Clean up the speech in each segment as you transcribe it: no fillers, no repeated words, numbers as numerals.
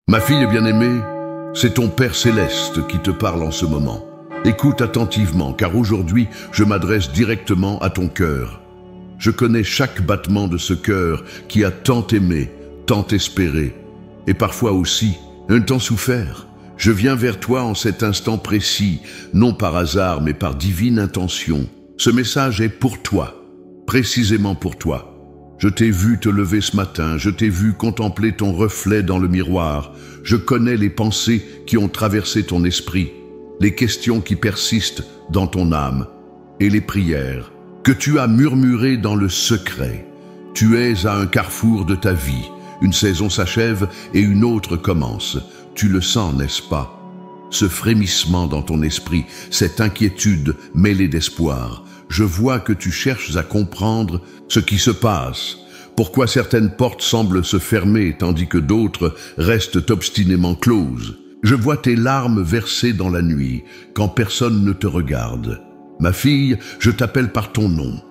Ma fille bien-aimée, c'est ton Père Céleste qui te parle en ce moment. Écoute attentivement, car aujourd'hui, je m'adresse directement à ton cœur. Je connais chaque battement de ce cœur qui a tant aimé, tant espéré, et parfois aussi un temps souffert. Je viens vers toi en cet instant précis, non par hasard, mais par divine intention. Ce message est pour toi, précisément pour toi. Je t'ai vu te lever ce matin, je t'ai vu contempler ton reflet dans le miroir. Je connais les pensées qui ont traversé ton esprit, les questions qui persistent dans ton âme et les prières que tu as murmurées dans le secret. Tu es à un carrefour de ta vie. Une saison s'achève et une autre commence. Tu le sens, n'est-ce pas? Ce frémissement dans ton esprit, cette inquiétude mêlée d'espoir. Je vois que tu cherches à comprendre ce qui se passe. Pourquoi certaines portes semblent se fermer tandis que d'autres restent obstinément closes. Je vois tes larmes versées dans la nuit quand personne ne te regarde. Ma fille, je t'appelle par ton nom.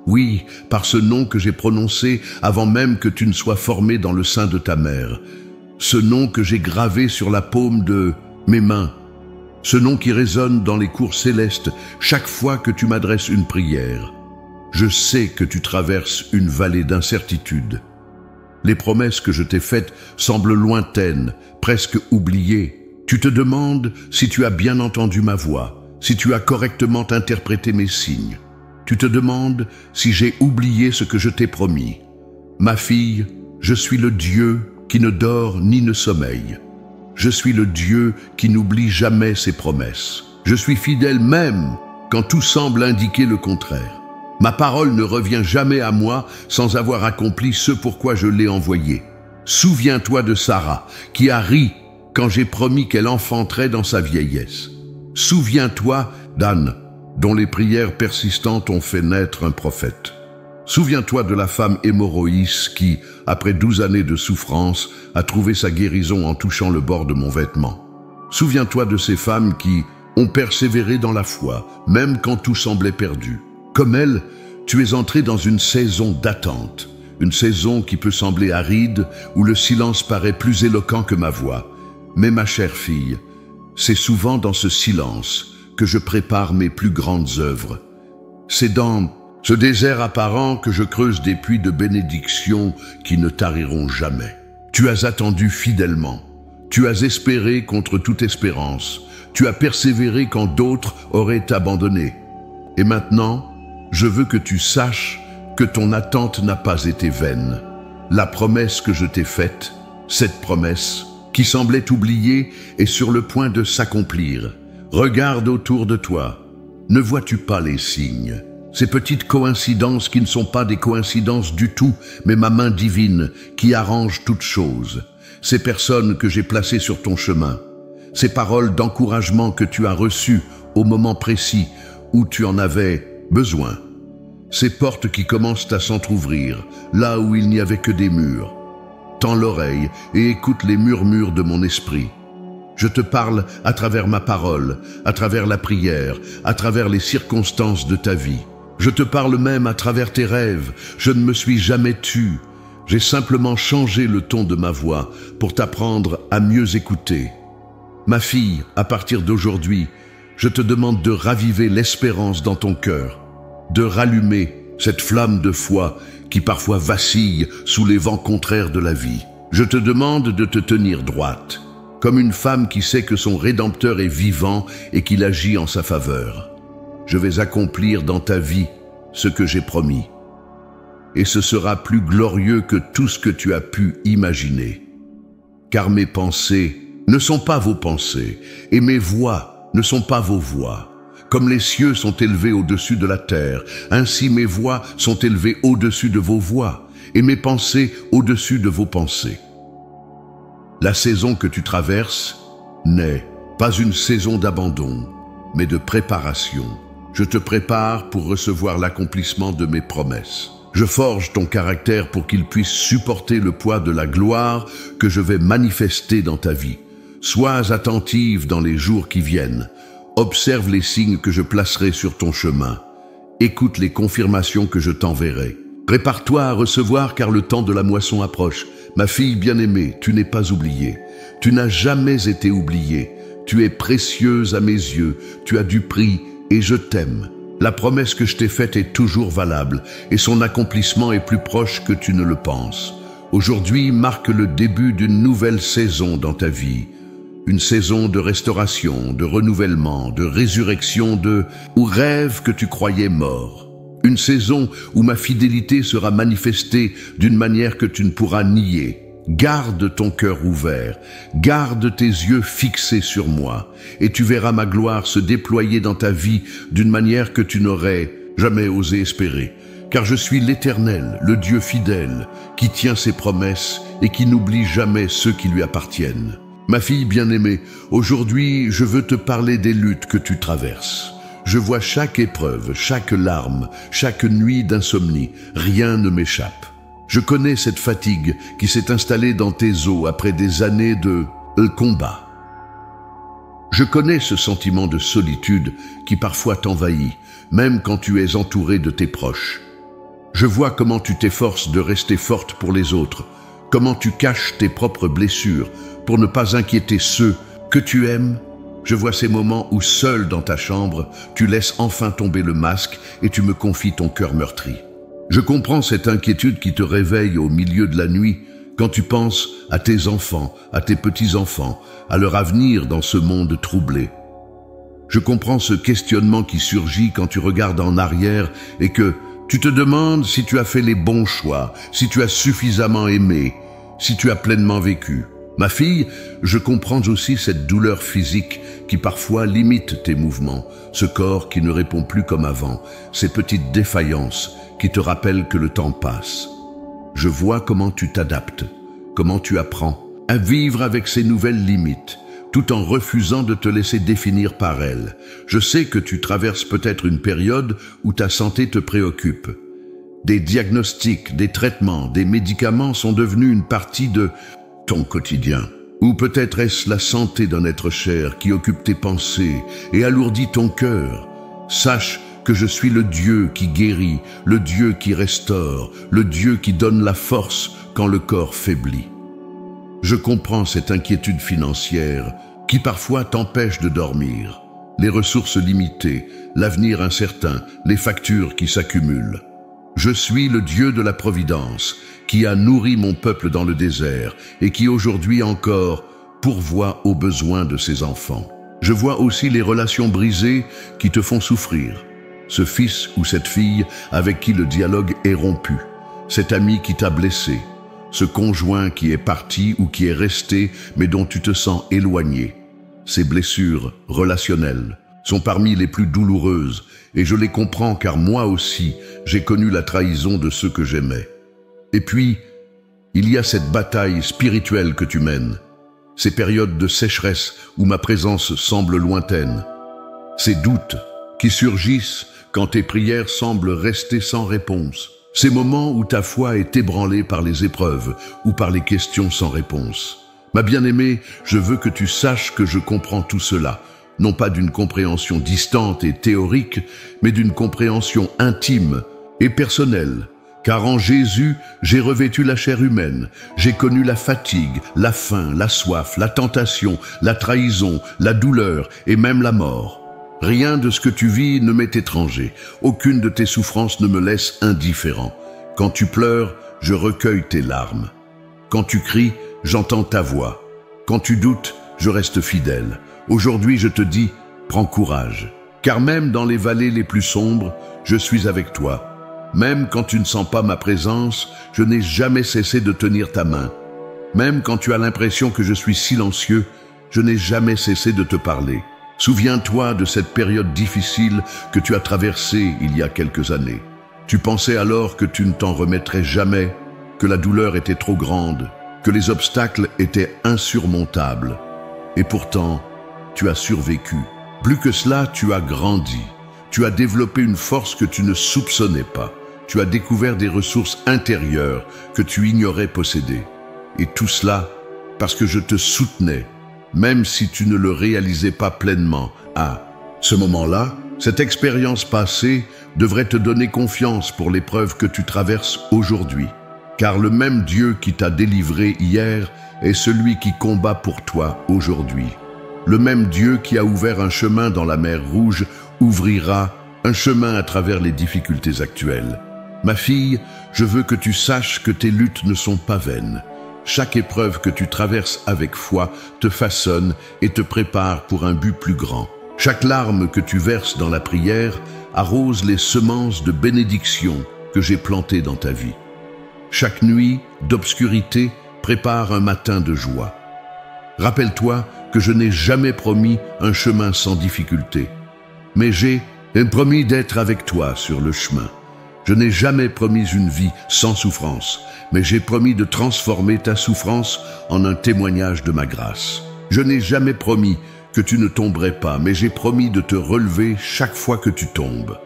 Oui, par ce nom que j'ai prononcé avant même que tu ne sois formée dans le sein de ta mère. Ce nom que j'ai gravé sur la paume de mes mains. Ce nom qui résonne dans les cours célestes chaque fois que tu m'adresses une prière. Je sais que tu traverses une vallée d'incertitude. Les promesses que je t'ai faites semblent lointaines, presque oubliées. Tu te demandes si tu as bien entendu ma voix, si tu as correctement interprété mes signes. Tu te demandes si j'ai oublié ce que je t'ai promis. Ma fille, je suis le Dieu qui ne dort ni ne sommeille. Je suis le Dieu qui n'oublie jamais ses promesses. Je suis fidèle même quand tout semble indiquer le contraire. Ma parole ne revient jamais à moi sans avoir accompli ce pourquoi je l'ai envoyée. Souviens-toi de Sarah, qui a ri quand j'ai promis qu'elle enfanterait dans sa vieillesse. Souviens-toi d'Anne, dont les prières persistantes ont fait naître un prophète. Souviens-toi de la femme hémorroïs qui, après 12 années de souffrance, a trouvé sa guérison en touchant le bord de mon vêtement. Souviens-toi de ces femmes qui ont persévéré dans la foi, même quand tout semblait perdu. Comme elle, tu es entré dans une saison d'attente, une saison qui peut sembler aride, où le silence paraît plus éloquent que ma voix. Mais ma chère fille, c'est souvent dans ce silence que je prépare mes plus grandes œuvres. C'est dans ce désert apparent que je creuse des puits de bénédiction qui ne tariront jamais. Tu as attendu fidèlement. Tu as espéré contre toute espérance. Tu as persévéré quand d'autres auraient abandonné. Et maintenant, je veux que tu saches que ton attente n'a pas été vaine. La promesse que je t'ai faite, cette promesse qui semblait oubliée, est sur le point de s'accomplir. Regarde autour de toi. Ne vois-tu pas les signes? Ces petites coïncidences qui ne sont pas des coïncidences du tout, mais ma main divine qui arrange toutes choses. Ces personnes que j'ai placées sur ton chemin. Ces paroles d'encouragement que tu as reçues au moment précis où tu en avais besoin. Ces portes qui commencent à s'entr'ouvrir, là où il n'y avait que des murs. Tends l'oreille et écoute les murmures de mon esprit. Je te parle à travers ma parole, à travers la prière, à travers les circonstances de ta vie. Je te parle même à travers tes rêves. Je ne me suis jamais tu. J'ai simplement changé le ton de ma voix pour t'apprendre à mieux écouter. Ma fille, à partir d'aujourd'hui, je te demande de raviver l'espérance dans ton cœur, de rallumer cette flamme de foi qui parfois vacille sous les vents contraires de la vie. Je te demande de te tenir droite, comme une femme qui sait que son Rédempteur est vivant et qu'il agit en sa faveur. Je vais accomplir dans ta vie ce que j'ai promis. Et ce sera plus glorieux que tout ce que tu as pu imaginer. Car mes pensées ne sont pas vos pensées, et mes voix ne sont pas vos voix. Comme les cieux sont élevés au-dessus de la terre, ainsi mes voix sont élevées au-dessus de vos voix, et mes pensées au-dessus de vos pensées. La saison que tu traverses n'est pas une saison d'abandon, mais de préparation. Je te prépare pour recevoir l'accomplissement de mes promesses. Je forge ton caractère pour qu'il puisse supporter le poids de la gloire que je vais manifester dans ta vie. Sois attentive dans les jours qui viennent. Observe les signes que je placerai sur ton chemin. Écoute les confirmations que je t'enverrai. Prépare-toi à recevoir car le temps de la moisson approche. Ma fille bien-aimée, tu n'es pas oubliée. Tu n'as jamais été oubliée. Tu es précieuse à mes yeux. Tu as du prix et je t'aime. La promesse que je t'ai faite est toujours valable et son accomplissement est plus proche que tu ne le penses. Aujourd'hui marque le début d'une nouvelle saison dans ta vie. Une saison de restauration, de renouvellement, de résurrection, ou rêve que tu croyais mort. Une saison où ma fidélité sera manifestée d'une manière que tu ne pourras nier. Garde ton cœur ouvert, garde tes yeux fixés sur moi, et tu verras ma gloire se déployer dans ta vie d'une manière que tu n'aurais jamais osé espérer. Car je suis l'Éternel, le Dieu fidèle, qui tient ses promesses et qui n'oublie jamais ceux qui lui appartiennent. Ma fille bien-aimée, aujourd'hui je veux te parler des luttes que tu traverses. Je vois chaque épreuve, chaque larme, chaque nuit d'insomnie, rien ne m'échappe. Je connais cette fatigue qui s'est installée dans tes os après des années de combat. Je connais ce sentiment de solitude qui parfois t'envahit, même quand tu es entouré de tes proches. Je vois comment tu t'efforces de rester forte pour les autres, comment tu caches tes propres blessures pour ne pas inquiéter ceux que tu aimes. Je vois ces moments où seul dans ta chambre, tu laisses enfin tomber le masque et tu me confies ton cœur meurtri. Je comprends cette inquiétude qui te réveille au milieu de la nuit quand tu penses à tes enfants, à tes petits-enfants, à leur avenir dans ce monde troublé. Je comprends ce questionnement qui surgit quand tu regardes en arrière et que tu te demandes si tu as fait les bons choix, si tu as suffisamment aimé, si tu as pleinement vécu. Ma fille, je comprends aussi cette douleur physique qui parfois limite tes mouvements, ce corps qui ne répond plus comme avant, ces petites défaillances qui te rappellent que le temps passe. Je vois comment tu t'adaptes, comment tu apprends à vivre avec ces nouvelles limites, tout en refusant de te laisser définir par elles. Je sais que tu traverses peut-être une période où ta santé te préoccupe. Des diagnostics, des traitements, des médicaments sont devenus une partie de ton quotidien. Ou peut-être est-ce la santé d'un être cher qui occupe tes pensées et alourdit ton cœur. Sache que je suis le Dieu qui guérit, le Dieu qui restaure, le Dieu qui donne la force quand le corps faiblit. Je comprends cette inquiétude financière qui parfois t'empêche de dormir. Les ressources limitées, l'avenir incertain, les factures qui s'accumulent. Je suis le Dieu de la providence, qui a nourri mon peuple dans le désert et qui aujourd'hui encore pourvoit aux besoins de ses enfants. Je vois aussi les relations brisées qui te font souffrir. Ce fils ou cette fille avec qui le dialogue est rompu, cet ami qui t'a blessé, ce conjoint qui est parti ou qui est resté mais dont tu te sens éloigné. Ces blessures relationnelles sont parmi les plus douloureuses et je les comprends car moi aussi j'ai connu la trahison de ceux que j'aimais. Et puis, il y a cette bataille spirituelle que tu mènes, ces périodes de sécheresse où ma présence semble lointaine, ces doutes qui surgissent quand tes prières semblent rester sans réponse, ces moments où ta foi est ébranlée par les épreuves ou par les questions sans réponse. Ma bien-aimée, je veux que tu saches que je comprends tout cela, non pas d'une compréhension distante et théorique, mais d'une compréhension intime et personnelle. Car en Jésus, j'ai revêtu la chair humaine, j'ai connu la fatigue, la faim, la soif, la tentation, la trahison, la douleur et même la mort. Rien de ce que tu vis ne m'est étranger, aucune de tes souffrances ne me laisse indifférent. Quand tu pleures, je recueille tes larmes. Quand tu cries, j'entends ta voix. Quand tu doutes, je reste fidèle. Aujourd'hui, je te dis, prends courage. Car même dans les vallées les plus sombres, je suis avec toi. Même quand tu ne sens pas ma présence, je n'ai jamais cessé de tenir ta main. Même quand tu as l'impression que je suis silencieux, je n'ai jamais cessé de te parler. Souviens-toi de cette période difficile que tu as traversée il y a quelques années. Tu pensais alors que tu ne t'en remettrais jamais, que la douleur était trop grande, que les obstacles étaient insurmontables. Et pourtant, tu as survécu. Plus que cela, tu as grandi. Tu as développé une force que tu ne soupçonnais pas. Tu as découvert des ressources intérieures que tu ignorais posséder. Et tout cela parce que je te soutenais, même si tu ne le réalisais pas pleinement. À ce moment-là, cette expérience passée devrait te donner confiance pour l'épreuve que tu traverses aujourd'hui. car le même Dieu qui t'a délivré hier est celui qui combat pour toi aujourd'hui. Le même Dieu qui a ouvert un chemin dans la mer Rouge ouvrira un chemin à travers les difficultés actuelles. Ma fille, je veux que tu saches que tes luttes ne sont pas vaines. Chaque épreuve que tu traverses avec foi te façonne et te prépare pour un but plus grand. Chaque larme que tu verses dans la prière arrose les semences de bénédiction que j'ai plantées dans ta vie. Chaque nuit d'obscurité prépare un matin de joie. Rappelle-toi que je n'ai jamais promis un chemin sans difficulté, mais j'ai promis d'être avec toi sur le chemin. Je n'ai jamais promis une vie sans souffrance, mais j'ai promis de transformer ta souffrance en un témoignage de ma grâce. Je n'ai jamais promis que tu ne tomberais pas, mais j'ai promis de te relever chaque fois que tu tombes.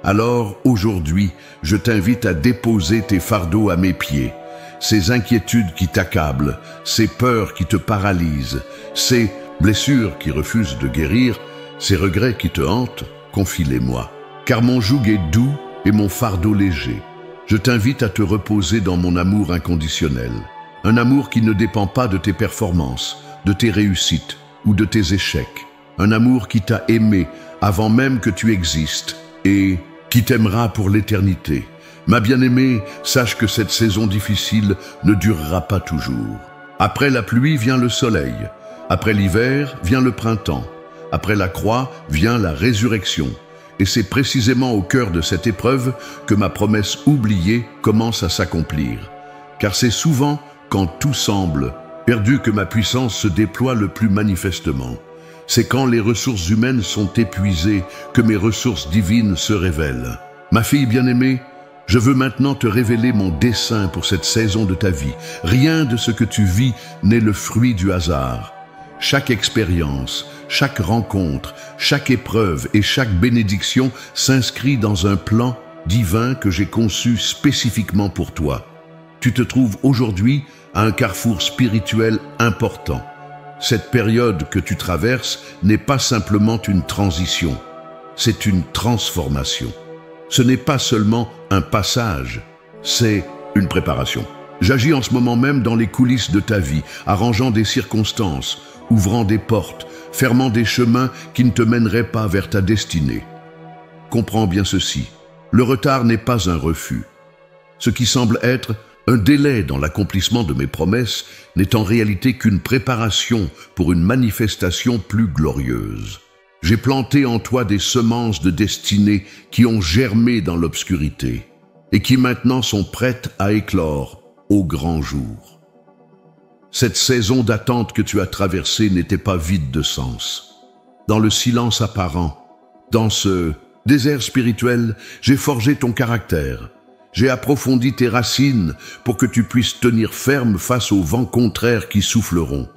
Alors, aujourd'hui, je t'invite à déposer tes fardeaux à mes pieds. Ces inquiétudes qui t'accablent, ces peurs qui te paralysent, ces blessures qui refusent de guérir, ces regrets qui te hantent, confie-les-moi. Car mon joug est doux et mon fardeau léger. Je t'invite à te reposer dans mon amour inconditionnel. Un amour qui ne dépend pas de tes performances, de tes réussites ou de tes échecs. Un amour qui t'a aimé avant même que tu existes et qui t'aimera pour l'éternité. Ma bien-aimée, sache que cette saison difficile ne durera pas toujours. Après la pluie vient le soleil. Après l'hiver vient le printemps. Après la croix vient la résurrection. Et c'est précisément au cœur de cette épreuve que ma promesse oubliée commence à s'accomplir. Car c'est souvent quand tout semble perdu que ma puissance se déploie le plus manifestement. C'est quand les ressources humaines sont épuisées que mes ressources divines se révèlent. Ma fille bien-aimée, je veux maintenant te révéler mon dessein pour cette saison de ta vie. Rien de ce que tu vis n'est le fruit du hasard. Chaque expérience, chaque rencontre, chaque épreuve et chaque bénédiction s'inscrit dans un plan divin que j'ai conçu spécifiquement pour toi. Tu te trouves aujourd'hui à un carrefour spirituel important. Cette période que tu traverses n'est pas simplement une transition, c'est une transformation. Ce n'est pas seulement un passage, c'est une préparation. J'agis en ce moment même dans les coulisses de ta vie, arrangeant des circonstances, ouvrant des portes, fermant des chemins qui ne te mèneraient pas vers ta destinée. Comprends bien ceci, le retard n'est pas un refus. Ce qui semble être un délai dans l'accomplissement de mes promesses n'est en réalité qu'une préparation pour une manifestation plus glorieuse. J'ai planté en toi des semences de destinée qui ont germé dans l'obscurité et qui maintenant sont prêtes à éclore au grand jour. Cette saison d'attente que tu as traversée n'était pas vide de sens. Dans le silence apparent, dans ce désert spirituel, j'ai forgé ton caractère. J'ai approfondi tes racines pour que tu puisses tenir ferme face aux vents contraires qui souffleront.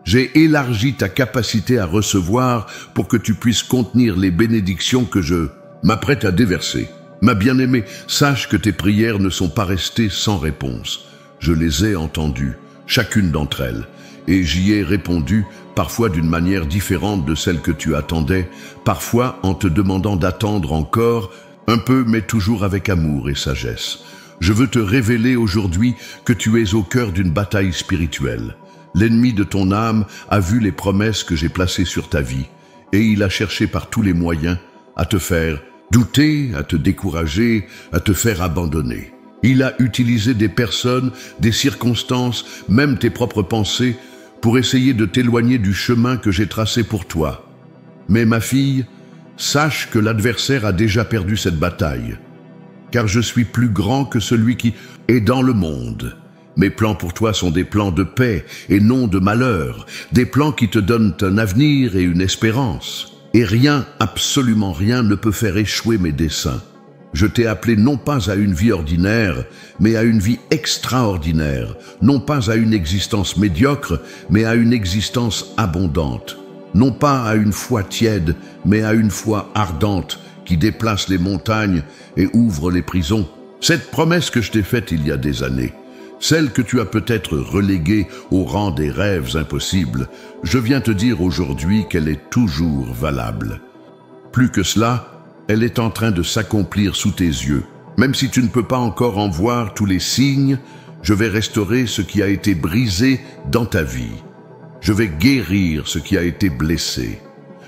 J'ai élargi ta capacité à recevoir pour que tu puisses contenir les bénédictions que je m'apprête à déverser. Ma bien-aimée, sache que tes prières ne sont pas restées sans réponse. Je les ai entendues, chacune d'entre elles, et j'y ai répondu, parfois d'une manière différente de celle que tu attendais, parfois en te demandant d'attendre encore un peu, mais toujours avec amour et sagesse. Je veux te révéler aujourd'hui que tu es au cœur d'une bataille spirituelle. L'ennemi de ton âme a vu les promesses que j'ai placées sur ta vie, et il a cherché par tous les moyens à te faire douter, à te décourager, à te faire abandonner. Il a utilisé des personnes, des circonstances, même tes propres pensées, pour essayer de t'éloigner du chemin que j'ai tracé pour toi. Mais ma fille, sache que l'adversaire a déjà perdu cette bataille, car je suis plus grand que celui qui est dans le monde. Mes plans pour toi sont des plans de paix et non de malheur, des plans qui te donnent un avenir et une espérance. Et rien, absolument rien, ne peut faire échouer mes desseins. Je t'ai appelé non pas à une vie ordinaire, mais à une vie extraordinaire, non pas à une existence médiocre, mais à une existence abondante, non pas à une foi tiède, mais à une foi ardente qui déplace les montagnes et ouvre les prisons. Cette promesse que je t'ai faite il y a des années, celle que tu as peut-être reléguée au rang des rêves impossibles, je viens te dire aujourd'hui qu'elle est toujours valable. Plus que cela, elle est en train de s'accomplir sous tes yeux. Même si tu ne peux pas encore en voir tous les signes, Je vais restaurer ce qui a été brisé dans ta vie. Je vais guérir ce qui a été blessé.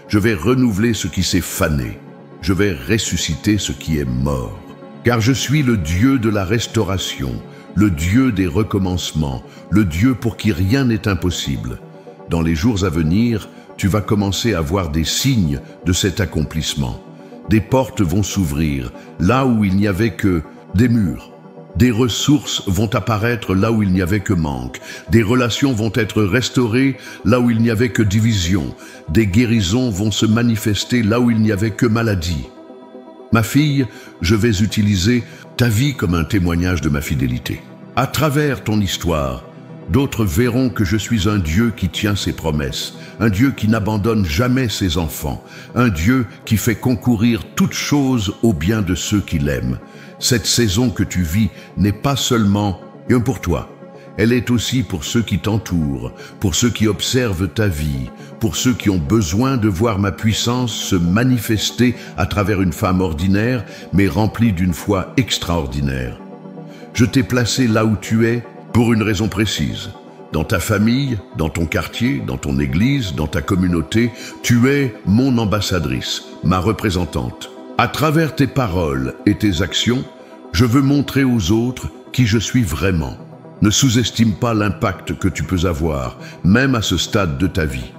Je vais renouveler ce qui s'est fané. Je vais ressusciter ce qui est mort. Car je suis le Dieu de la restauration, le Dieu des recommencements, le Dieu pour qui rien n'est impossible. Dans les jours à venir, tu vas commencer à voir des signes de cet accomplissement. Des portes vont s'ouvrir là où il n'y avait que des murs. Des ressources vont apparaître là où il n'y avait que manque. Des relations vont être restaurées là où il n'y avait que division. Des guérisons vont se manifester là où il n'y avait que maladie. Ma fille, je vais utiliser ta vie comme un témoignage de ma fidélité. À travers ton histoire, d'autres verront que je suis un Dieu qui tient ses promesses, un Dieu qui n'abandonne jamais ses enfants, un Dieu qui fait concourir toutes choses au bien de ceux qui l'aiment. Cette saison que tu vis n'est pas seulement pour toi. Elle est aussi pour ceux qui t'entourent, pour ceux qui observent ta vie, pour ceux qui ont besoin de voir ma puissance se manifester à travers une femme ordinaire, mais remplie d'une foi extraordinaire. Je t'ai placé là où tu es pour une raison précise. Dans ta famille, dans ton quartier, dans ton église, dans ta communauté, tu es mon ambassadrice, ma représentante. À travers tes paroles et tes actions, je veux montrer aux autres qui je suis vraiment. Ne sous-estime pas l'impact que tu peux avoir, même à ce stade de ta vie.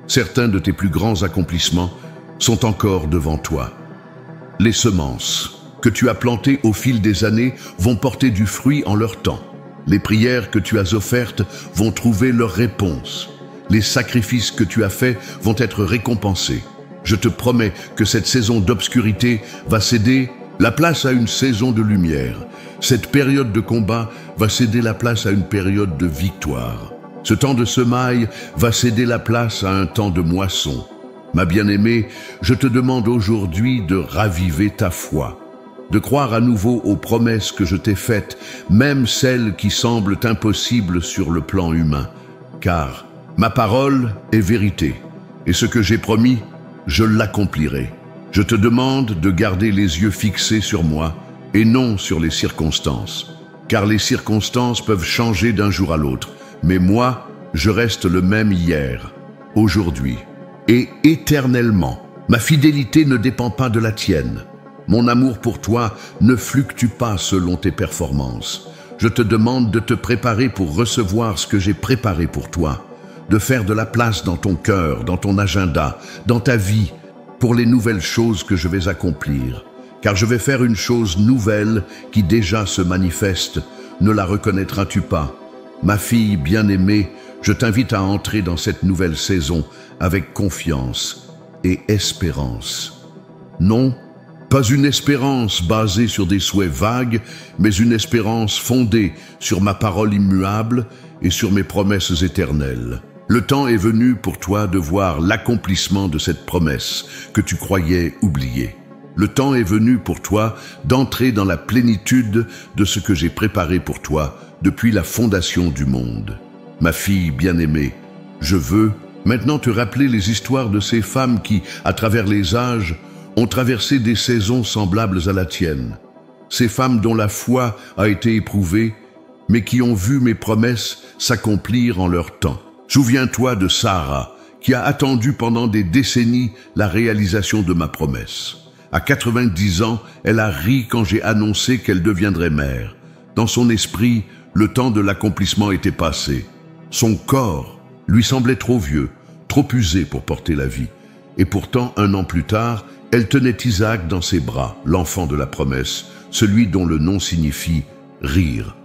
Certains de tes plus grands accomplissements sont encore devant toi. Les semences que tu as plantées au fil des années vont porter du fruit en leur temps. Les prières que tu as offertes vont trouver leur réponse. Les sacrifices que tu as faits vont être récompensés. Je te promets que cette saison d'obscurité va céder la place à une saison de lumière. Cette période de combat va céder la place à une période de victoire. Ce temps de semaille va céder la place à un temps de moisson. Ma bien-aimée, je te demande aujourd'hui de raviver ta foi, de croire à nouveau aux promesses que je t'ai faites, même celles qui semblent impossibles sur le plan humain. Car ma parole est vérité, et ce que j'ai promis, je l'accomplirai. Je te demande de garder les yeux fixés sur moi et non sur les circonstances. Car les circonstances peuvent changer d'un jour à l'autre. Mais moi, je reste le même hier, aujourd'hui et éternellement. Ma fidélité ne dépend pas de la tienne. Mon amour pour toi ne fluctue pas selon tes performances. Je te demande de te préparer pour recevoir ce que j'ai préparé pour toi. De faire de la place dans ton cœur, dans ton agenda, dans ta vie, pour les nouvelles choses que je vais accomplir. Car je vais faire une chose nouvelle qui déjà se manifeste. Ne la reconnaîtras-tu pas? Ma fille bien-aimée, je t'invite à entrer dans cette nouvelle saison avec confiance et espérance. Non, pas une espérance basée sur des souhaits vagues, mais une espérance fondée sur ma parole immuable et sur mes promesses éternelles. Le temps est venu pour toi de voir l'accomplissement de cette promesse que tu croyais oublier. Le temps est venu pour toi d'entrer dans la plénitude de ce que j'ai préparé pour toi depuis la fondation du monde. Ma fille bien-aimée, je veux maintenant te rappeler les histoires de ces femmes qui, à travers les âges, ont traversé des saisons semblables à la tienne. Ces femmes dont la foi a été éprouvée, mais qui ont vu mes promesses s'accomplir en leur temps. Souviens-toi de Sarah, qui a attendu pendant des décennies la réalisation de ma promesse. À 90 ans, elle a ri quand j'ai annoncé qu'elle deviendrait mère. Dans son esprit, le temps de l'accomplissement était passé. Son corps lui semblait trop vieux, trop usé pour porter la vie. Et pourtant, 1 an plus tard, elle tenait Isaac dans ses bras, l'enfant de la promesse, celui dont le nom signifie « rire ».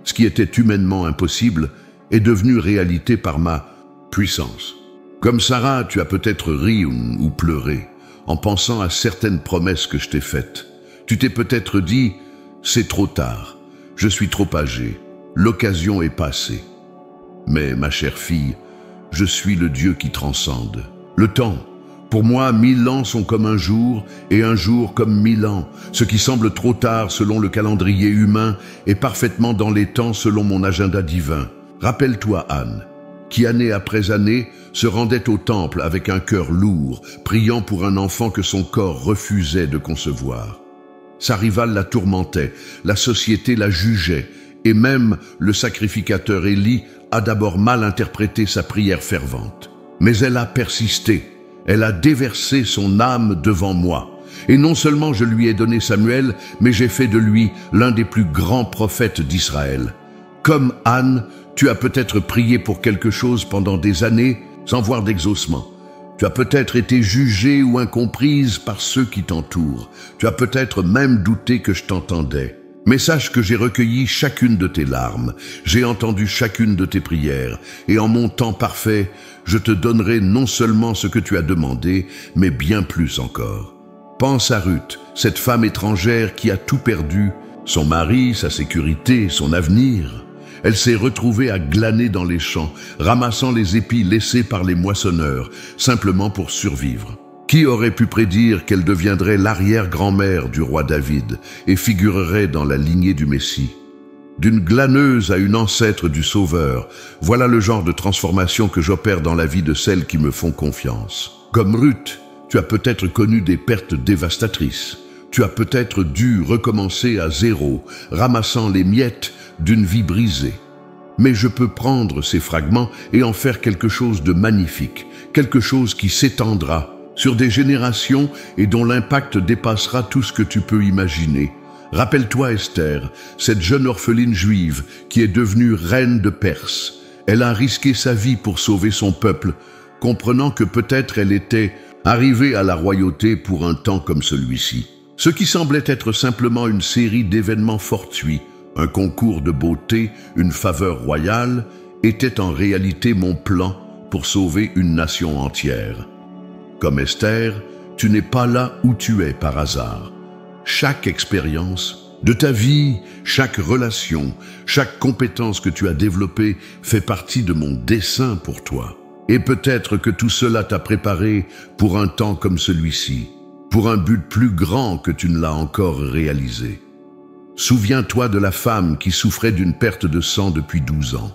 Ce qui était humainement impossible est devenu réalité par ma puissance. Comme Sarah, tu as peut-être ri ou pleuré en pensant à certaines promesses que je t'ai faites. Tu t'es peut-être dit « c'est trop tard, je suis trop âgé, l'occasion est passée ». Mais ma chère fille, je suis le Dieu qui transcende. Le temps, pour moi, 1000 ans sont comme un jour et un jour comme 1000 ans. Ce qui semble trop tard selon le calendrier humain est parfaitement dans les temps selon mon agenda divin. Rappelle-toi Anne, qui année après année se rendait au temple avec un cœur lourd, priant pour un enfant que son corps refusait de concevoir. Sa rivale la tourmentait, la société la jugeait, et même le sacrificateur Élie a d'abord mal interprété sa prière fervente. Mais elle a persisté, elle a déversé son âme devant moi. Et non seulement je lui ai donné Samuel, mais j'ai fait de lui l'un des plus grands prophètes d'Israël. Comme Anne, tu as peut-être prié pour quelque chose pendant des années sans voir d'exaucement. Tu as peut-être été jugée ou incomprise par ceux qui t'entourent. Tu as peut-être même douté que je t'entendais. Mais sache que j'ai recueilli chacune de tes larmes, j'ai entendu chacune de tes prières, et en mon temps parfait, je te donnerai non seulement ce que tu as demandé, mais bien plus encore. Pense à Ruth, cette femme étrangère qui a tout perdu, son mari, sa sécurité, son avenir. Elle s'est retrouvée à glaner dans les champs, ramassant les épis laissés par les moissonneurs, simplement pour survivre. Qui aurait pu prédire qu'elle deviendrait l'arrière-grand-mère du roi David et figurerait dans la lignée du Messie? D'une glaneuse à une ancêtre du Sauveur, voilà le genre de transformation que j'opère dans la vie de celles qui me font confiance. Comme Ruth, tu as peut-être connu des pertes dévastatrices. Tu as peut-être dû recommencer à zéro, ramassant les miettes d'une vie brisée. Mais je peux prendre ces fragments et en faire quelque chose de magnifique, quelque chose qui s'étendra sur des générations et dont l'impact dépassera tout ce que tu peux imaginer. Rappelle-toi Esther, cette jeune orpheline juive qui est devenue reine de Perse. Elle a risqué sa vie pour sauver son peuple, comprenant que peut-être elle était arrivée à la royauté pour un temps comme celui-ci. Ce qui semblait être simplement une série d'événements fortuits, un concours de beauté, une faveur royale, était en réalité mon plan pour sauver une nation entière. Comme Esther, tu n'es pas là où tu es par hasard. Chaque expérience de ta vie, chaque relation, chaque compétence que tu as développée fait partie de mon dessein pour toi. Et peut-être que tout cela t'a préparé pour un temps comme celui-ci, pour un but plus grand que tu ne l'as encore réalisé. Souviens-toi de la femme qui souffrait d'une perte de sang depuis 12 ans.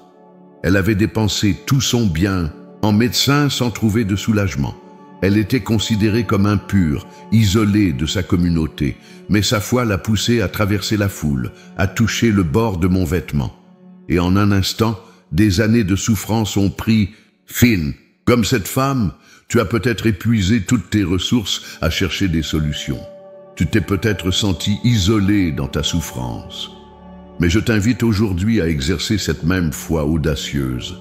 Elle avait dépensé tout son bien en médecin sans trouver de soulagement. Elle était considérée comme impure, isolée de sa communauté, mais sa foi l'a poussée à traverser la foule, à toucher le bord de mon vêtement. Et en un instant, des années de souffrance ont pris fin. Comme cette femme, tu as peut-être épuisé toutes tes ressources à chercher des solutions. Tu t'es peut-être senti isolé dans ta souffrance. Mais je t'invite aujourd'hui à exercer cette même foi audacieuse,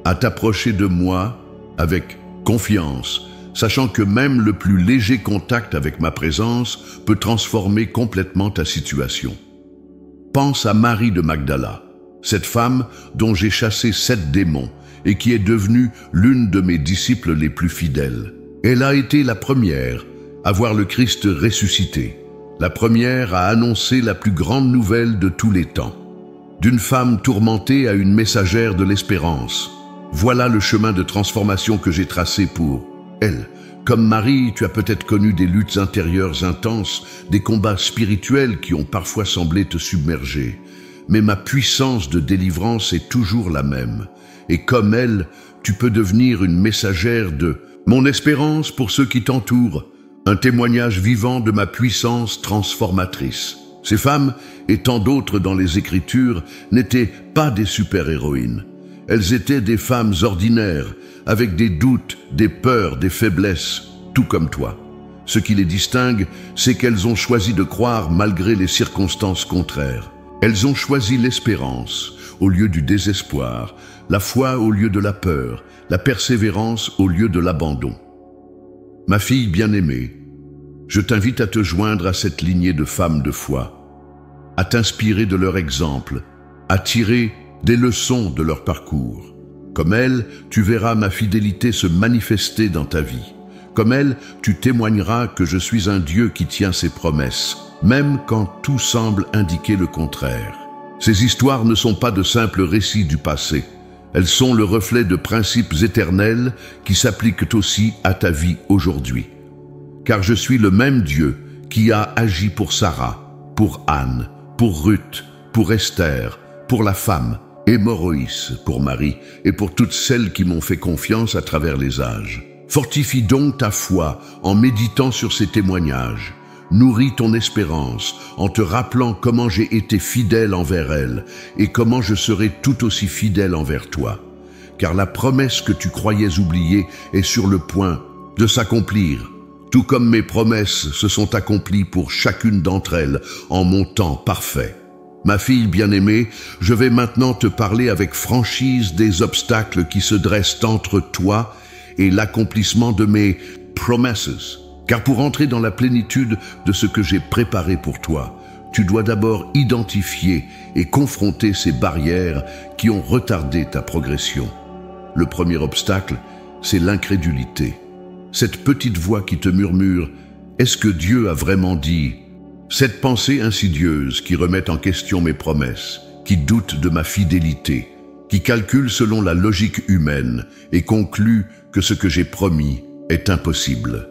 à t'approcher de moi avec confiance, sachant que même le plus léger contact avec ma présence peut transformer complètement ta situation. Pense à Marie de Magdala, cette femme dont j'ai chassé 7 démons et qui est devenue l'une de mes disciples les plus fidèles. Elle a été la première à voir le Christ ressuscité, la première à annoncer la plus grande nouvelle de tous les temps. D'une femme tourmentée à une messagère de l'espérance. Voilà le chemin de transformation que j'ai tracé pour elle. Comme Marie, tu as peut-être connu des luttes intérieures intenses, des combats spirituels qui ont parfois semblé te submerger. Mais ma puissance de délivrance est toujours la même. Et comme elle, tu peux devenir une messagère de mon espérance pour ceux qui t'entourent, un témoignage vivant de ma puissance transformatrice. Ces femmes, et tant d'autres dans les Écritures, n'étaient pas des super-héroïnes. Elles étaient des femmes ordinaires, avec des doutes, des peurs, des faiblesses, tout comme toi. Ce qui les distingue, c'est qu'elles ont choisi de croire malgré les circonstances contraires. Elles ont choisi l'espérance au lieu du désespoir, la foi au lieu de la peur, la persévérance au lieu de l'abandon. Ma fille bien-aimée, je t'invite à te joindre à cette lignée de femmes de foi, à t'inspirer de leur exemple, à tirer des leçons de leur parcours. Comme elles, tu verras ma fidélité se manifester dans ta vie. Comme elles, tu témoigneras que je suis un Dieu qui tient ses promesses, même quand tout semble indiquer le contraire. Ces histoires ne sont pas de simples récits du passé. Elles sont le reflet de principes éternels qui s'appliquent aussi à ta vie aujourd'hui. Car je suis le même Dieu qui a agi pour Sarah, pour Anne, pour Ruth, pour Esther, pour la femme, et Moroïs pour Marie, et pour toutes celles qui m'ont fait confiance à travers les âges. Fortifie donc ta foi en méditant sur ces témoignages. nourris ton espérance en te rappelant comment j'ai été fidèle envers elle et comment je serai tout aussi fidèle envers toi. Car la promesse que tu croyais oublier est sur le point de s'accomplir, tout comme mes promesses se sont accomplies pour chacune d'entre elles en mon temps parfait. Ma fille bien-aimée, je vais maintenant te parler avec franchise des obstacles qui se dressent entre toi et l'accomplissement de mes promises. Car pour entrer dans la plénitude de ce que j'ai préparé pour toi, tu dois d'abord identifier et confronter ces barrières qui ont retardé ta progression. Le premier obstacle, c'est l'incrédulité. Cette petite voix qui te murmure « Est-ce que Dieu a vraiment dit ?» Cette pensée insidieuse qui remet en question mes promesses, qui doute de ma fidélité, qui calcule selon la logique humaine et conclut que ce que j'ai promis est impossible.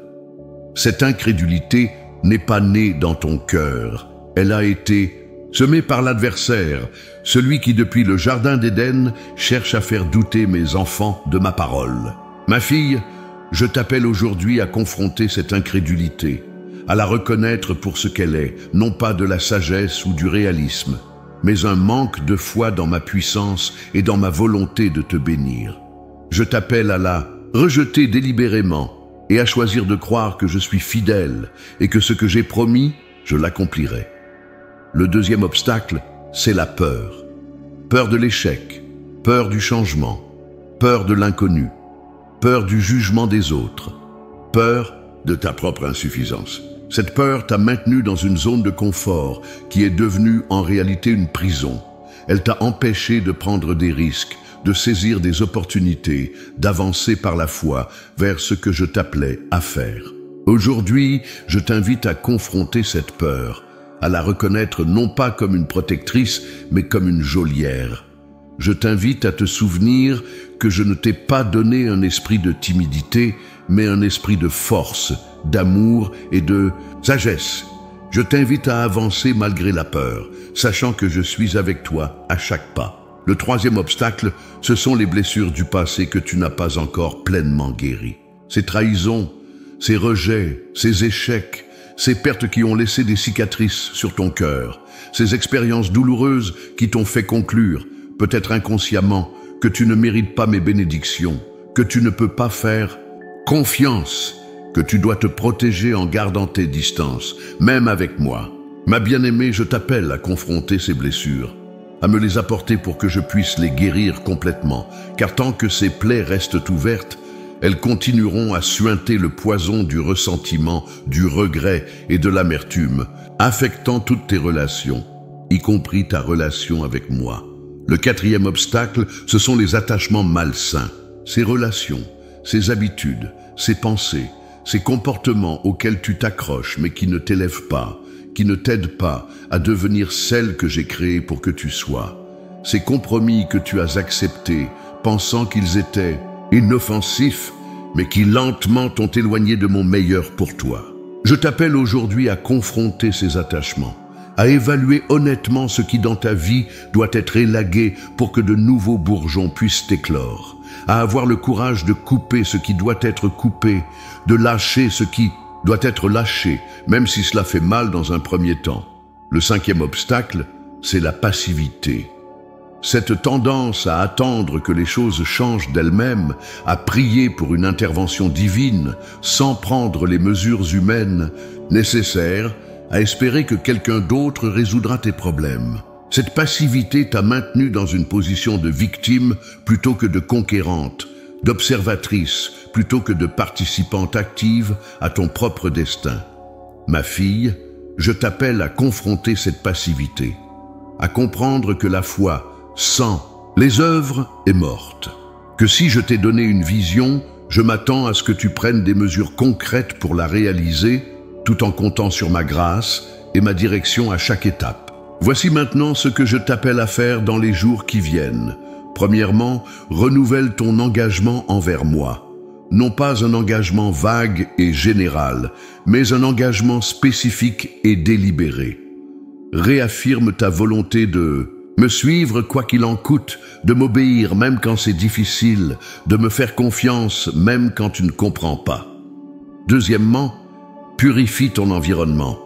Cette incrédulité n'est pas née dans ton cœur, elle a été semée par l'adversaire, celui qui depuis le jardin d'Éden cherche à faire douter mes enfants de ma parole. Ma fille, je t'appelle aujourd'hui à confronter cette incrédulité, à la reconnaître pour ce qu'elle est, non pas de la sagesse ou du réalisme, mais un manque de foi dans ma puissance et dans ma volonté de te bénir. Je t'appelle à la rejeter délibérément et à choisir de croire que je suis fidèle et que ce que j'ai promis, je l'accomplirai. Le deuxième obstacle, c'est la peur. Peur de l'échec, peur du changement, peur de l'inconnu, peur du jugement des autres, peur de ta propre insuffisance. Cette peur t'a maintenu dans une zone de confort qui est devenue en réalité une prison. Elle t'a empêché de prendre des risques, de saisir des opportunités, d'avancer par la foi vers ce que je t'appelais à faire. Aujourd'hui, je t'invite à confronter cette peur, à la reconnaître non pas comme une protectrice, mais comme une geôlière. Je t'invite à te souvenir que je ne t'ai pas donné un esprit de timidité, mais un esprit de force, d'amour et de sagesse. Je t'invite à avancer malgré la peur, sachant que je suis avec toi à chaque pas. Le troisième obstacle, ce sont les blessures du passé que tu n'as pas encore pleinement guéries. Ces trahisons, ces rejets, ces échecs, ces pertes qui ont laissé des cicatrices sur ton cœur, ces expériences douloureuses qui t'ont fait conclure, peut-être inconsciemment, que tu ne mérites pas mes bénédictions, que tu ne peux pas faire confiance, que tu dois te protéger en gardant tes distances, même avec moi. Ma bien-aimée, je t'appelle à confronter ces blessures, à me les apporter pour que je puisse les guérir complètement, car tant que ces plaies restent ouvertes, elles continueront à suinter le poison du ressentiment, du regret et de l'amertume, affectant toutes tes relations, y compris ta relation avec moi. Le quatrième obstacle, ce sont les attachements malsains, ces relations, ces habitudes, ces pensées, ces comportements auxquels tu t'accroches mais qui ne t'élèvent pas, qui ne t'aident pas à devenir celle que j'ai créée pour que tu sois. Ces compromis que tu as acceptés, pensant qu'ils étaient inoffensifs, mais qui lentement t'ont éloigné de mon meilleur pour toi. Je t'appelle aujourd'hui à confronter ces attachements, à évaluer honnêtement ce qui dans ta vie doit être élagué pour que de nouveaux bourgeons puissent éclore, à avoir le courage de couper ce qui doit être coupé, de lâcher ce qui doit être lâché, même si cela fait mal dans un premier temps. Le cinquième obstacle, c'est la passivité. Cette tendance à attendre que les choses changent d'elles-mêmes, à prier pour une intervention divine, sans prendre les mesures humaines nécessaires, à espérer que quelqu'un d'autre résoudra tes problèmes. Cette passivité t'a maintenu dans une position de victime plutôt que de conquérante, d'observatrice plutôt que de participante active à ton propre destin. Ma fille, je t'appelle à confronter cette passivité, à comprendre que la foi sans les œuvres est morte, que si je t'ai donné une vision, je m'attends à ce que tu prennes des mesures concrètes pour la réaliser, tout en comptant sur ma grâce et ma direction à chaque étape. Voici maintenant ce que je t'appelle à faire dans les jours qui viennent. Premièrement, renouvelle ton engagement envers moi. Non pas un engagement vague et général, mais un engagement spécifique et délibéré. Réaffirme ta volonté de me suivre quoi qu'il en coûte, de m'obéir même quand c'est difficile, de me faire confiance même quand tu ne comprends pas. Deuxièmement, purifie ton environnement.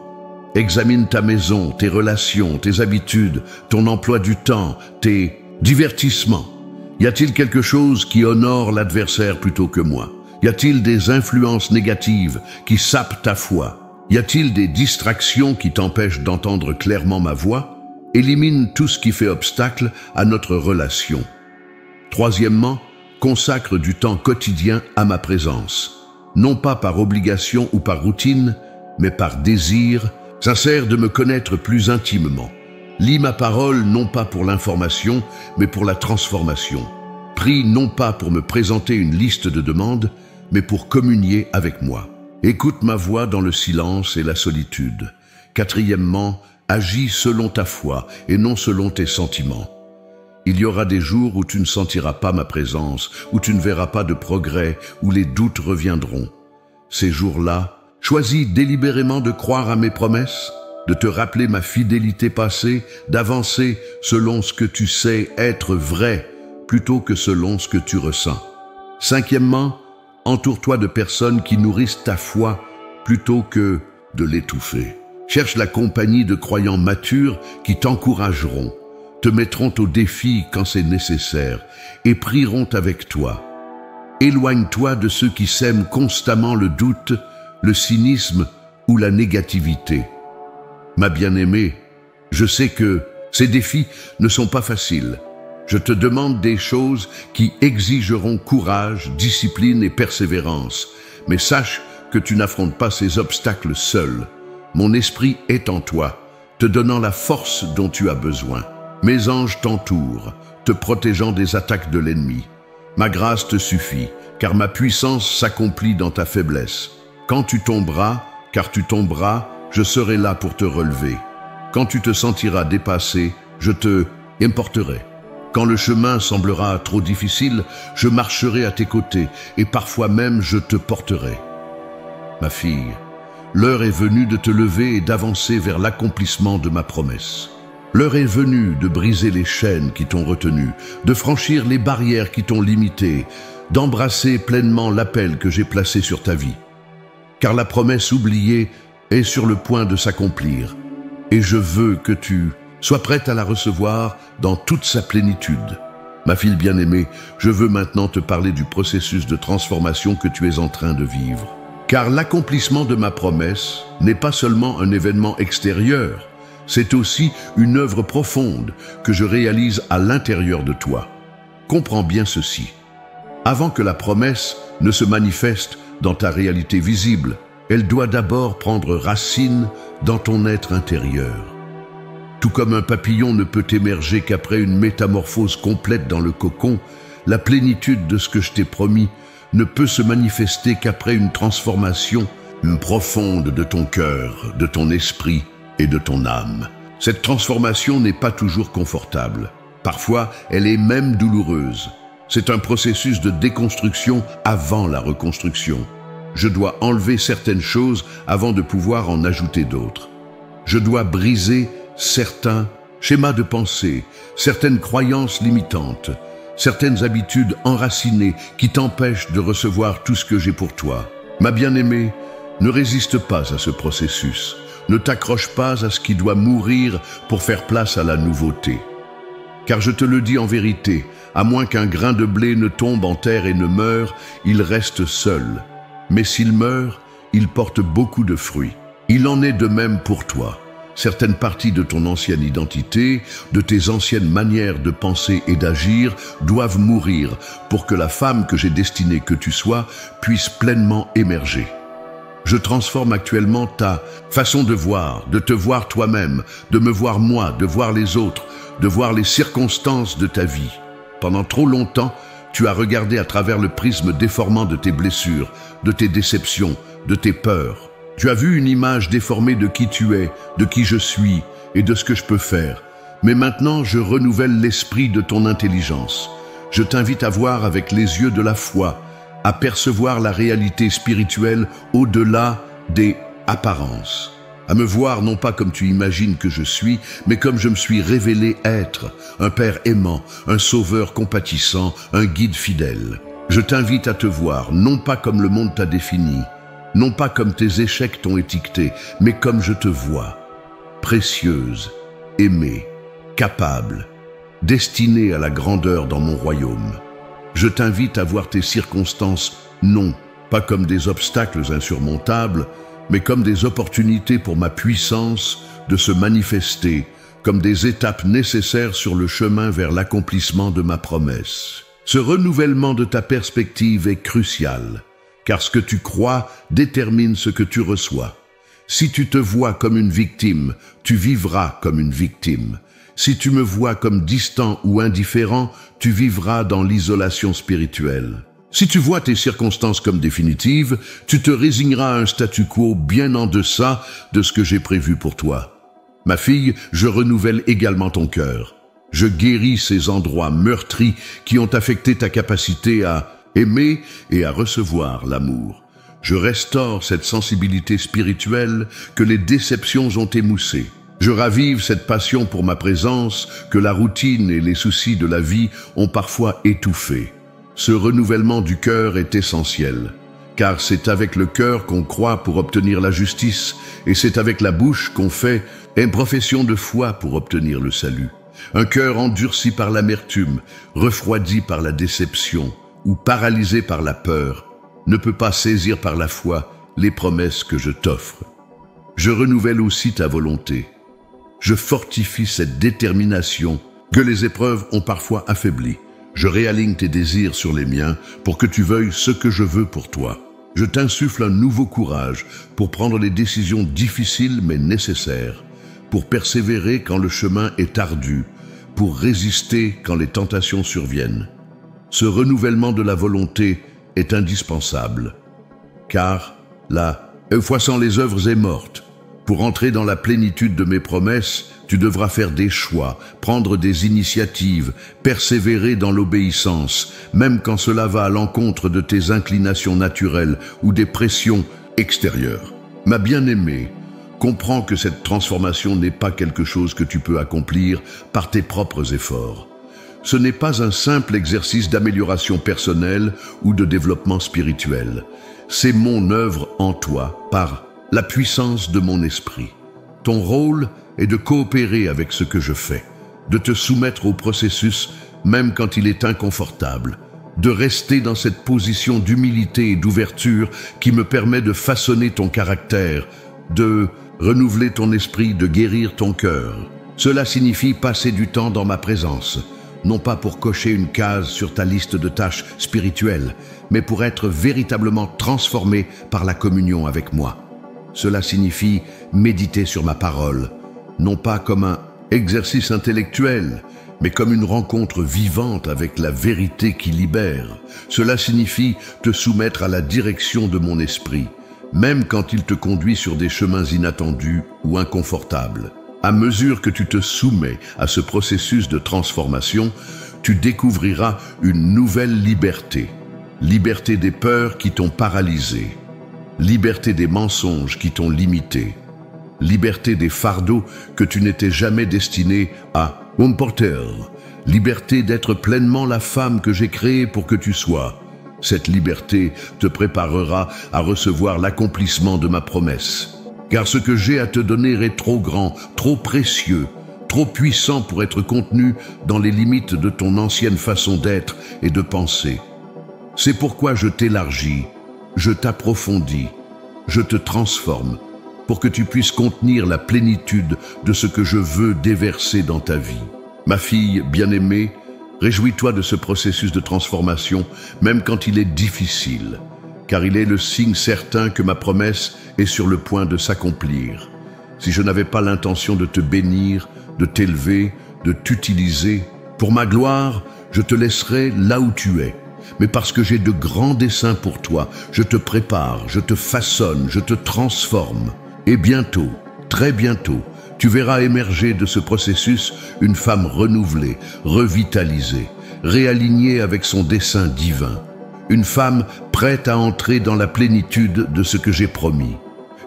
Examine ta maison, tes relations, tes habitudes, ton emploi du temps, tes divertissements. Y a-t-il quelque chose qui honore l'adversaire plutôt que moi? Y a-t-il des influences négatives qui sapent ta foi? Y a-t-il des distractions qui t'empêchent d'entendre clairement ma voix? Élimine tout ce qui fait obstacle à notre relation. Troisièmement, consacre du temps quotidien à ma présence. Non pas par obligation ou par routine, mais par désir sincère de me connaître plus intimement. Lis ma parole non pas pour l'information, mais pour la transformation. Prie non pas pour me présenter une liste de demandes, mais pour communier avec moi. Écoute ma voix dans le silence et la solitude. Quatrièmement, agis selon ta foi et non selon tes sentiments. Il y aura des jours où tu ne sentiras pas ma présence, où tu ne verras pas de progrès, où les doutes reviendront. Ces jours-là, choisis délibérément de croire à mes promesses, de te rappeler ma fidélité passée, d'avancer selon ce que tu sais être vrai, plutôt que selon ce que tu ressens. Cinquièmement, entoure-toi de personnes qui nourrissent ta foi plutôt que de l'étouffer. Cherche la compagnie de croyants matures qui t'encourageront, te mettront au défi quand c'est nécessaire et prieront avec toi. Éloigne-toi de ceux qui sèment constamment le doute, le cynisme ou la négativité. Ma bien-aimée, je sais que ces défis ne sont pas faciles. Je te demande des choses qui exigeront courage, discipline et persévérance. Mais sache que tu n'affrontes pas ces obstacles seul. Mon esprit est en toi, te donnant la force dont tu as besoin. Mes anges t'entourent, te protégeant des attaques de l'ennemi. Ma grâce te suffit, car ma puissance s'accomplit dans ta faiblesse. Quand tu tomberas, car tu tomberas, je serai là pour te relever. Quand tu te sentiras dépassé, je te importerai. Quand le chemin semblera trop difficile, je marcherai à tes côtés et parfois même je te porterai. Ma fille, l'heure est venue de te lever et d'avancer vers l'accomplissement de ma promesse. L'heure est venue de briser les chaînes qui t'ont retenu, de franchir les barrières qui t'ont limité, d'embrasser pleinement l'appel que j'ai placé sur ta vie. Car la promesse oubliée est sur le point de s'accomplir, et je veux que tu sois prête à la recevoir dans toute sa plénitude. Ma fille bien-aimée, je veux maintenant te parler du processus de transformation que tu es en train de vivre. Car l'accomplissement de ma promesse n'est pas seulement un événement extérieur, c'est aussi une œuvre profonde que je réalise à l'intérieur de toi. Comprends bien ceci. Avant que la promesse ne se manifeste dans ta réalité visible, elle doit d'abord prendre racine dans ton être intérieur. Tout comme un papillon ne peut émerger qu'après une métamorphose complète dans le cocon, la plénitude de ce que je t'ai promis ne peut se manifester qu'après une transformation profonde de ton cœur, de ton esprit et de ton âme. Cette transformation n'est pas toujours confortable. Parfois, elle est même douloureuse. C'est un processus de déconstruction avant la reconstruction. Je dois enlever certaines choses avant de pouvoir en ajouter d'autres. Je dois briser certains schémas de pensée, certaines croyances limitantes, certaines habitudes enracinées qui t'empêchent de recevoir tout ce que j'ai pour toi. Ma bien-aimée, ne résiste pas à ce processus. Ne t'accroche pas à ce qui doit mourir pour faire place à la nouveauté. Car je te le dis en vérité, à moins qu'un grain de blé ne tombe en terre et ne meure, il reste seul. Mais s'il meurt, il porte beaucoup de fruits. Il en est de même pour toi. Certaines parties de ton ancienne identité, de tes anciennes manières de penser et d'agir doivent mourir pour que la femme que j'ai destinée que tu sois puisse pleinement émerger. Je transforme actuellement ta façon de voir, de te voir toi-même, de me voir moi, de voir les autres, de voir les circonstances de ta vie. Pendant trop longtemps, tu as regardé à travers le prisme déformant de tes blessures, de tes déceptions, de tes peurs. Tu as vu une image déformée de qui tu es, de qui je suis et de ce que je peux faire. Mais maintenant, je renouvelle l'esprit de ton intelligence. Je t'invite à voir avec les yeux de la foi, à percevoir la réalité spirituelle au-delà des apparences. À me voir non pas comme tu imagines que je suis, mais comme je me suis révélé être, un père aimant, un sauveur compatissant, un guide fidèle. Je t'invite à te voir non pas comme le monde t'a défini, non pas comme tes échecs t'ont étiqueté, mais comme je te vois. précieuse, aimée, capable, destinée à la grandeur dans mon royaume. Je t'invite à voir tes circonstances, non pas comme des obstacles insurmontables, mais comme des opportunités pour ma puissance de se manifester, comme des étapes nécessaires sur le chemin vers l'accomplissement de ma promesse. Ce renouvellement de ta perspective est crucial, car ce que tu crois détermine ce que tu reçois. Si tu te vois comme une victime, tu vivras comme une victime. Si tu me vois comme distant ou indifférent, tu vivras dans l'isolation spirituelle. Si tu vois tes circonstances comme définitives, tu te résigneras à un statu quo bien en deçà de ce que j'ai prévu pour toi. Ma fille, je renouvelle également ton cœur. Je guéris ces endroits meurtris qui ont affecté ta capacité à aimer et à recevoir l'amour. Je restaure cette sensibilité spirituelle que les déceptions ont émoussée. Je ravive cette passion pour ma présence que la routine et les soucis de la vie ont parfois étouffée. Ce renouvellement du cœur est essentiel, car c'est avec le cœur qu'on croit pour obtenir la justice, et c'est avec la bouche qu'on fait une profession de foi pour obtenir le salut. Un cœur endurci par l'amertume, refroidi par la déception ou paralysé par la peur ne peut pas saisir par la foi les promesses que je t'offre. Je renouvelle aussi ta volonté. Je fortifie cette détermination que les épreuves ont parfois affaiblie. Je réaligne tes désirs sur les miens pour que tu veuilles ce que je veux pour toi. Je t'insuffle un nouveau courage pour prendre les décisions difficiles mais nécessaires, pour persévérer quand le chemin est ardu, pour résister quand les tentations surviennent. Ce renouvellement de la volonté est indispensable, car la foi sans les œuvres est morte. Pour entrer dans la plénitude de mes promesses, tu devras faire des choix, prendre des initiatives, persévérer dans l'obéissance, même quand cela va à l'encontre de tes inclinations naturelles ou des pressions extérieures. Ma bien-aimée, comprends que cette transformation n'est pas quelque chose que tu peux accomplir par tes propres efforts. Ce n'est pas un simple exercice d'amélioration personnelle ou de développement spirituel. C'est mon œuvre en toi par la puissance de mon esprit. Ton rôle est de coopérer avec ce que je fais, de te soumettre au processus même quand il est inconfortable, de rester dans cette position d'humilité et d'ouverture qui me permet de façonner ton caractère, de renouveler ton esprit, de guérir ton cœur. Cela signifie passer du temps dans ma présence, non pas pour cocher une case sur ta liste de tâches spirituelles, mais pour être véritablement transformé par la communion avec moi. Cela signifie méditer sur ma parole, non pas comme un exercice intellectuel, mais comme une rencontre vivante avec la vérité qui libère. Cela signifie te soumettre à la direction de mon esprit, même quand il te conduit sur des chemins inattendus ou inconfortables. À mesure que tu te soumets à ce processus de transformation, tu découvriras une nouvelle liberté. Liberté des peurs qui t'ont paralysé. Liberté des mensonges qui t'ont limité. Liberté des fardeaux que tu n'étais jamais destiné à porter. Liberté d'être pleinement la femme que j'ai créée pour que tu sois. Cette liberté te préparera à recevoir l'accomplissement de ma promesse. Car ce que j'ai à te donner est trop grand, trop précieux, trop puissant pour être contenu dans les limites de ton ancienne façon d'être et de penser. C'est pourquoi je t'élargis, je t'approfondis, je te transforme, pour que tu puisses contenir la plénitude de ce que je veux déverser dans ta vie. Ma fille bien-aimée, réjouis-toi de ce processus de transformation, même quand il est difficile, car il est le signe certain que ma promesse est sur le point de s'accomplir. Si je n'avais pas l'intention de te bénir, de t'élever, de t'utiliser, pour ma gloire, je te laisserai là où tu es. Mais parce que j'ai de grands desseins pour toi, je te prépare, je te façonne, je te transforme. Et bientôt, très bientôt, tu verras émerger de ce processus une femme renouvelée, revitalisée, réalignée avec son dessein divin. Une femme prête à entrer dans la plénitude de ce que j'ai promis.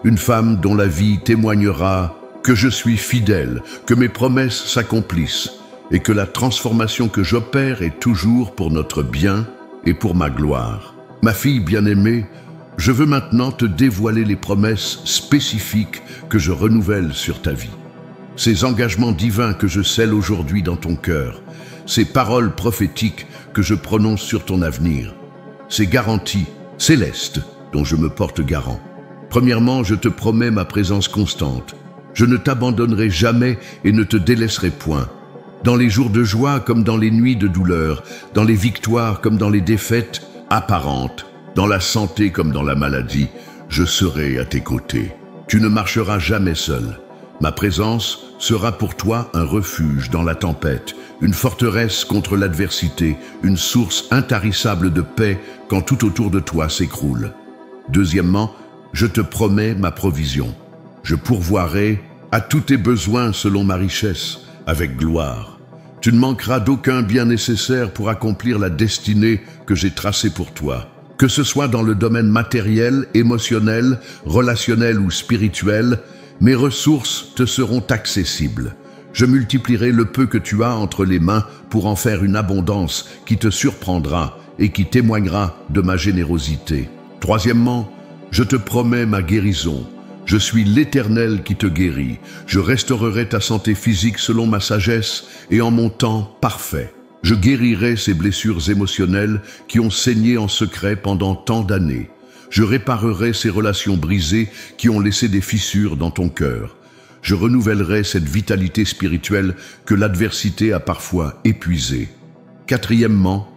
Une femme dont la vie témoignera que je suis fidèle, que mes promesses s'accomplissent et que la transformation que j'opère est toujours pour notre bien et pour ma gloire. Ma fille bien-aimée, je veux maintenant te dévoiler les promesses spécifiques que je renouvelle sur ta vie. ces engagements divins que je scelle aujourd'hui dans ton cœur, ces paroles prophétiques que je prononce sur ton avenir, ces garanties célestes dont je me porte garant. Premièrement, je te promets ma présence constante. Je ne t'abandonnerai jamais et ne te délaisserai point. Dans les jours de joie comme dans les nuits de douleur, dans les victoires comme dans les défaites apparentes, dans la santé comme dans la maladie, je serai à tes côtés. Tu ne marcheras jamais seul. Ma présence sera pour toi un refuge dans la tempête, une forteresse contre l'adversité, une source intarissable de paix quand tout autour de toi s'écroule. Deuxièmement, je te promets ma provision. Je pourvoirai à tous tes besoins selon ma richesse, avec gloire. Tu ne manqueras d'aucun bien nécessaire pour accomplir la destinée que j'ai tracée pour toi. Que ce soit dans le domaine matériel, émotionnel, relationnel ou spirituel, mes ressources te seront accessibles. Je multiplierai le peu que tu as entre les mains pour en faire une abondance qui te surprendra et qui témoignera de ma générosité. Troisièmement, je te promets ma guérison. Je suis l'Éternel qui te guérit. Je restaurerai ta santé physique selon ma sagesse et en mon temps parfait. Je guérirai ces blessures émotionnelles qui ont saigné en secret pendant tant d'années. Je réparerai ces relations brisées qui ont laissé des fissures dans ton cœur. Je renouvellerai cette vitalité spirituelle que l'adversité a parfois épuisée. Quatrièmement,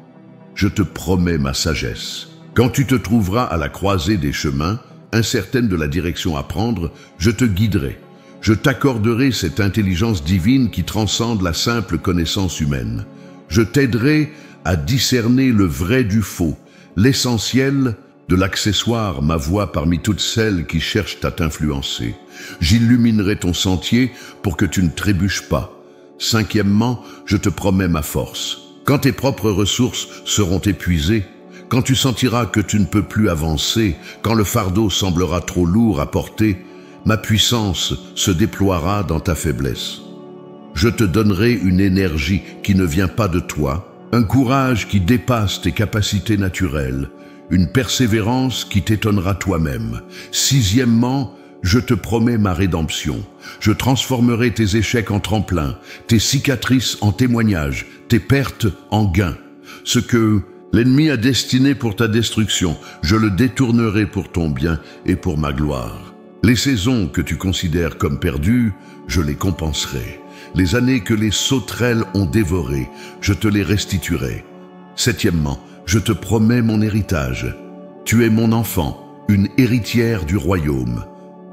je te promets ma sagesse. Quand tu te trouveras à la croisée des chemins, incertaine de la direction à prendre, je te guiderai. Je t'accorderai cette intelligence divine qui transcende la simple connaissance humaine. Je t'aiderai à discerner le vrai du faux, l'essentiel de l'accessoire, ma voix parmi toutes celles qui cherchent à t'influencer. J'illuminerai ton sentier pour que tu ne trébuches pas. Cinquièmement, je te promets ma force. Quand tes propres ressources seront épuisées, quand tu sentiras que tu ne peux plus avancer, quand le fardeau semblera trop lourd à porter, ma puissance se déploiera dans ta faiblesse. Je te donnerai une énergie qui ne vient pas de toi, un courage qui dépasse tes capacités naturelles, une persévérance qui t'étonnera toi-même. Sixièmement, je te promets ma rédemption. Je transformerai tes échecs en tremplin, tes cicatrices en témoignages, tes pertes en gains. Ce que l'ennemi a destiné pour ta destruction, je le détournerai pour ton bien et pour ma gloire. Les saisons que tu considères comme perdues, je les compenserai. Les années que les sauterelles ont dévorées, je te les restituerai. Septièmement, je te promets mon héritage. Tu es mon enfant, une héritière du royaume.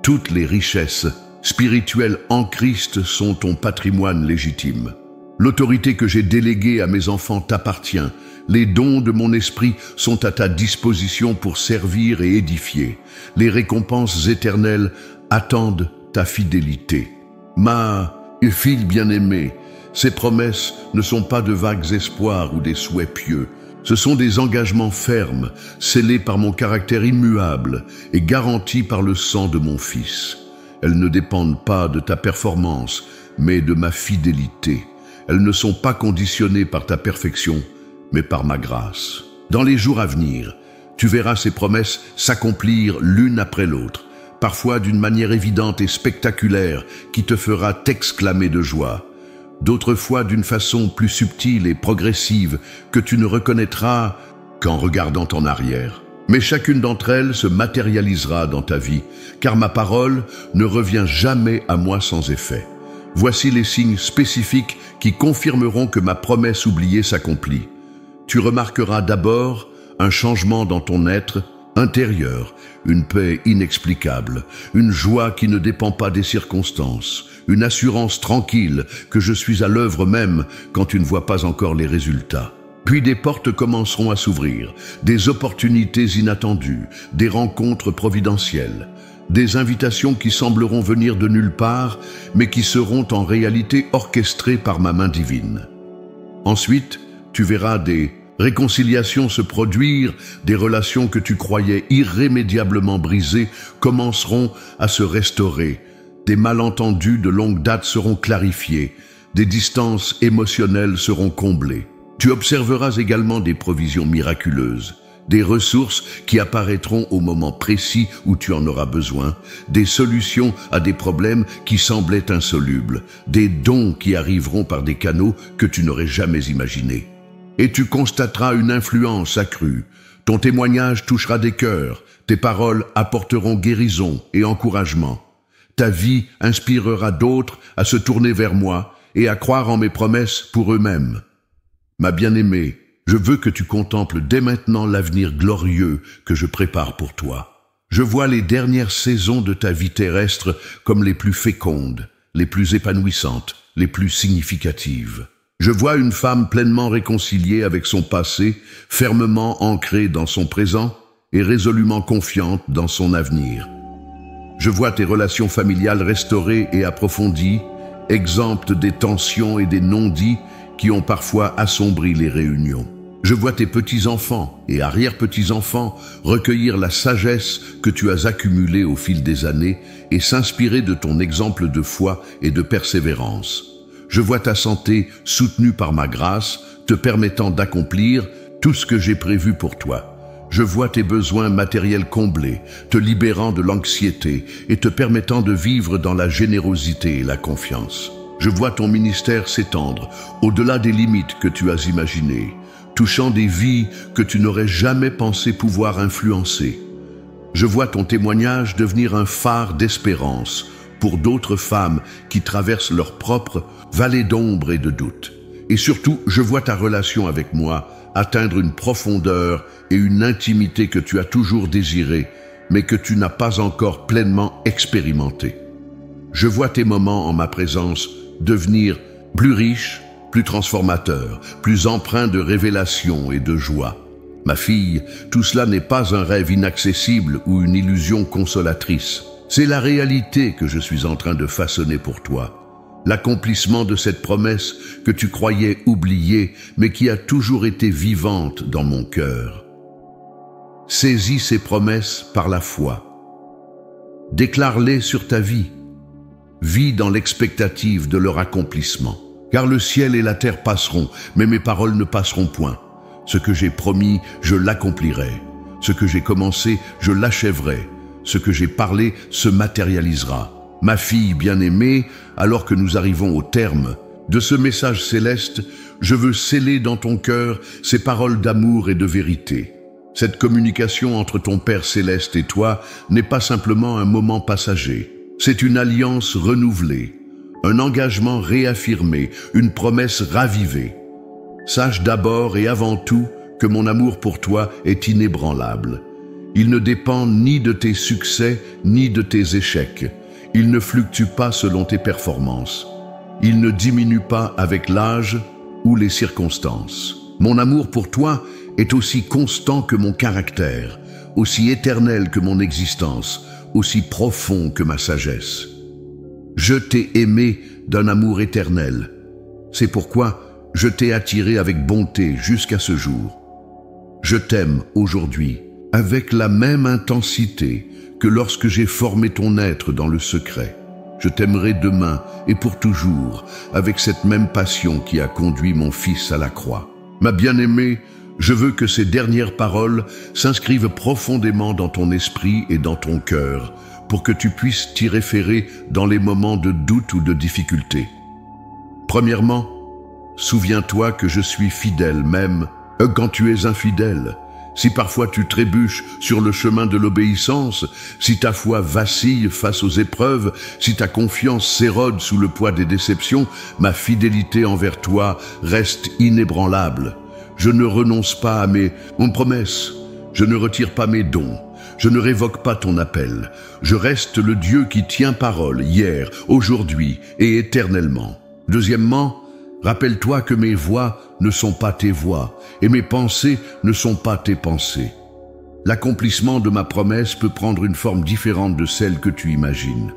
Toutes les richesses spirituelles en Christ sont ton patrimoine légitime. L'autorité que j'ai déléguée à mes enfants t'appartient. Les dons de mon esprit sont à ta disposition pour servir et édifier. Les récompenses éternelles attendent ta fidélité. Ma fille bien-aimée, ces promesses ne sont pas de vagues espoirs ou des souhaits pieux. Ce sont des engagements fermes, scellés par mon caractère immuable et garantis par le sang de mon Fils. Elles ne dépendent pas de ta performance, mais de ma fidélité. Elles ne sont pas conditionnées par ta perfection, mais par ma grâce. Dans les jours à venir, tu verras ces promesses s'accomplir l'une après l'autre, parfois d'une manière évidente et spectaculaire qui te fera t'exclamer de joie. D'autres fois d'une façon plus subtile et progressive que tu ne reconnaîtras qu'en regardant en arrière. Mais chacune d'entre elles se matérialisera dans ta vie, car ma parole ne revient jamais à moi sans effet. Voici les signes spécifiques qui confirmeront que ma promesse oubliée s'accomplit. Tu remarqueras d'abord un changement dans ton être intérieur, une paix inexplicable, une joie qui ne dépend pas des circonstances, une assurance tranquille que je suis à l'œuvre même quand tu ne vois pas encore les résultats. Puis des portes commenceront à s'ouvrir, des opportunités inattendues, des rencontres providentielles, des invitations qui sembleront venir de nulle part, mais qui seront en réalité orchestrées par ma main divine. Ensuite, tu verras des réconciliations se produire, des relations que tu croyais irrémédiablement brisées commenceront à se restaurer, des malentendus de longue date seront clarifiés, des distances émotionnelles seront comblées. Tu observeras également des provisions miraculeuses, des ressources qui apparaîtront au moment précis où tu en auras besoin, des solutions à des problèmes qui semblaient insolubles, des dons qui arriveront par des canaux que tu n'aurais jamais imaginés. Et tu constateras une influence accrue. Ton témoignage touchera des cœurs, tes paroles apporteront guérison et encouragement. Ta vie inspirera d'autres à se tourner vers moi et à croire en mes promesses pour eux-mêmes. Ma bien-aimée, je veux que tu contemples dès maintenant l'avenir glorieux que je prépare pour toi. Je vois les dernières saisons de ta vie terrestre comme les plus fécondes, les plus épanouissantes, les plus significatives. Je vois une femme pleinement réconciliée avec son passé, fermement ancrée dans son présent et résolument confiante dans son avenir. Je vois tes relations familiales restaurées et approfondies, exemptes des tensions et des non-dits qui ont parfois assombri les réunions. Je vois tes petits-enfants et arrière-petits-enfants recueillir la sagesse que tu as accumulée au fil des années et s'inspirer de ton exemple de foi et de persévérance. Je vois ta santé soutenue par ma grâce, te permettant d'accomplir tout ce que j'ai prévu pour toi. Je vois tes besoins matériels comblés, te libérant de l'anxiété et te permettant de vivre dans la générosité et la confiance. Je vois ton ministère s'étendre au-delà des limites que tu as imaginées, touchant des vies que tu n'aurais jamais pensé pouvoir influencer. Je vois ton témoignage devenir un phare d'espérance pour d'autres femmes qui traversent leur propre vallée d'ombre et de doute. Et surtout, je vois ta relation avec moi atteindre une profondeur et une intimité que tu as toujours désirée, mais que tu n'as pas encore pleinement expérimenté. Je vois tes moments en ma présence devenir plus riches, plus transformateurs, plus empreints de révélation et de joie. Ma fille, tout cela n'est pas un rêve inaccessible ou une illusion consolatrice. C'est la réalité que je suis en train de façonner pour toi. L'accomplissement de cette promesse que tu croyais oubliée, mais qui a toujours été vivante dans mon cœur. Saisis ces promesses par la foi. Déclare-les sur ta vie. Vis dans l'expectative de leur accomplissement. Car le ciel et la terre passeront, mais mes paroles ne passeront point. Ce que j'ai promis, je l'accomplirai. Ce que j'ai commencé, je l'achèverai. Ce que j'ai parlé se matérialisera. Ma fille bien-aimée, alors que nous arrivons au terme de ce message céleste, je veux sceller dans ton cœur ces paroles d'amour et de vérité. Cette communication entre ton Père céleste et toi n'est pas simplement un moment passager. C'est une alliance renouvelée, un engagement réaffirmé, une promesse ravivée. Sache d'abord et avant tout que mon amour pour toi est inébranlable. Il ne dépend ni de tes succès ni de tes échecs. Il ne fluctue pas selon tes performances. Il ne diminue pas avec l'âge ou les circonstances. Mon amour pour toi est aussi constant que mon caractère, aussi éternel que mon existence, aussi profond que ma sagesse. Je t'ai aimé d'un amour éternel. C'est pourquoi je t'ai attiré avec bonté jusqu'à ce jour. Je t'aime aujourd'hui avec la même intensité que lorsque j'ai formé ton être dans le secret. Je t'aimerai demain et pour toujours avec cette même passion qui a conduit mon Fils à la croix. Ma bien-aimée, je veux que ces dernières paroles s'inscrivent profondément dans ton esprit et dans ton cœur pour que tu puisses t'y référer dans les moments de doute ou de difficulté. Premièrement, souviens-toi que je suis fidèle même quand tu es infidèle. Si parfois tu trébuches sur le chemin de l'obéissance, si ta foi vacille face aux épreuves, si ta confiance s'érode sous le poids des déceptions, ma fidélité envers toi reste inébranlable. Je ne renonce pas à mes promesses, je ne retire pas mes dons, je ne révoque pas ton appel. Je reste le Dieu qui tient parole hier, aujourd'hui et éternellement. Deuxièmement, rappelle-toi que mes voies ne sont pas tes voies et mes pensées ne sont pas tes pensées. L'accomplissement de ma promesse peut prendre une forme différente de celle que tu imagines.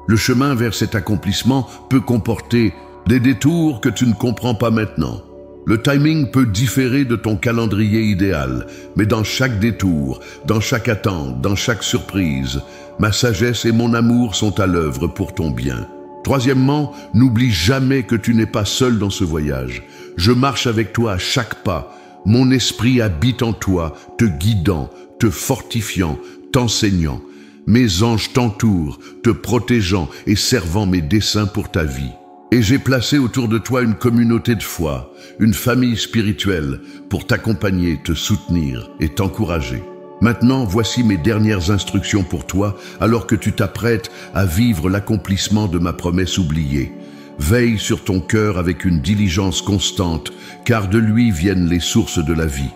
Le chemin vers cet accomplissement peut comporter des détours que tu ne comprends pas maintenant. Le timing peut différer de ton calendrier idéal, mais dans chaque détour, dans chaque attente, dans chaque surprise, ma sagesse et mon amour sont à l'œuvre pour ton bien. Troisièmement, n'oublie jamais que tu n'es pas seul dans ce voyage. Je marche avec toi à chaque pas, Mon esprit habite en toi, te guidant, te fortifiant, t'enseignant. Mes anges t'entourent, te protégeant et servant mes desseins pour ta vie. Et j'ai placé autour de toi une communauté de foi, une famille spirituelle pour t'accompagner, te soutenir et t'encourager. Maintenant, voici mes dernières instructions pour toi alors que tu t'apprêtes à vivre l'accomplissement de ma promesse oubliée. Veille sur ton cœur avec une diligence constante, car de lui viennent les sources de la vie.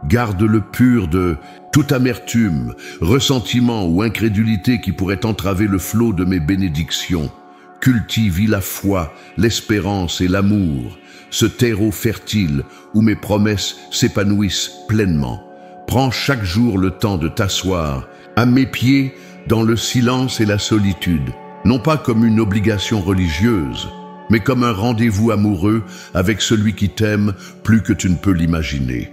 Garde-le pur de toute amertume, ressentiment ou incrédulité qui pourrait entraver le flot de mes bénédictions. Cultive la foi, l'espérance et l'amour, ce terreau fertile où mes promesses s'épanouissent pleinement. Prends chaque jour le temps de t'asseoir, à mes pieds, dans le silence et la solitude, non pas comme une obligation religieuse, mais comme un rendez-vous amoureux avec celui qui t'aime plus que tu ne peux l'imaginer.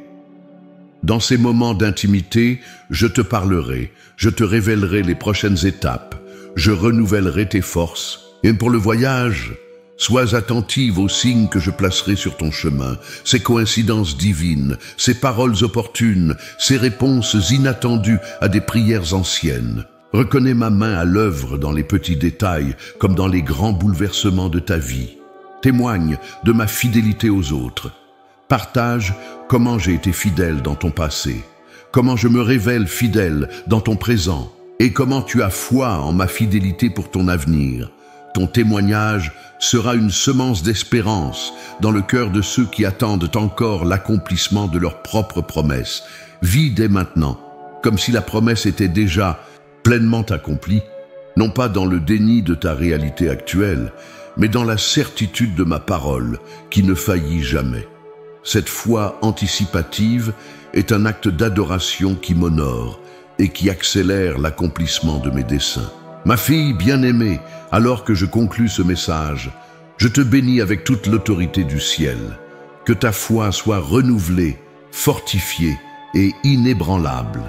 Dans ces moments d'intimité, je te parlerai, je te révélerai les prochaines étapes, je renouvellerai tes forces. Et pour le voyage, sois attentive aux signes que je placerai sur ton chemin, ces coïncidences divines, ces paroles opportunes, ces réponses inattendues à des prières anciennes. Reconnais ma main à l'œuvre dans les petits détails comme dans les grands bouleversements de ta vie. Témoigne de ma fidélité aux autres. Partage comment j'ai été fidèle dans ton passé, comment je me révèle fidèle dans ton présent et comment tu as foi en ma fidélité pour ton avenir. Ton témoignage sera une semence d'espérance dans le cœur de ceux qui attendent encore l'accomplissement de leurs propres promesses. Vis dès maintenant, comme si la promesse était déjà pleinement accomplie, non pas dans le déni de ta réalité actuelle, mais dans la certitude de ma parole qui ne faillit jamais. Cette foi anticipative est un acte d'adoration qui m'honore et qui accélère l'accomplissement de mes desseins. Ma fille bien-aimée, alors que je conclus ce message, je te bénis avec toute l'autorité du ciel. Que ta foi soit renouvelée, fortifiée et inébranlable.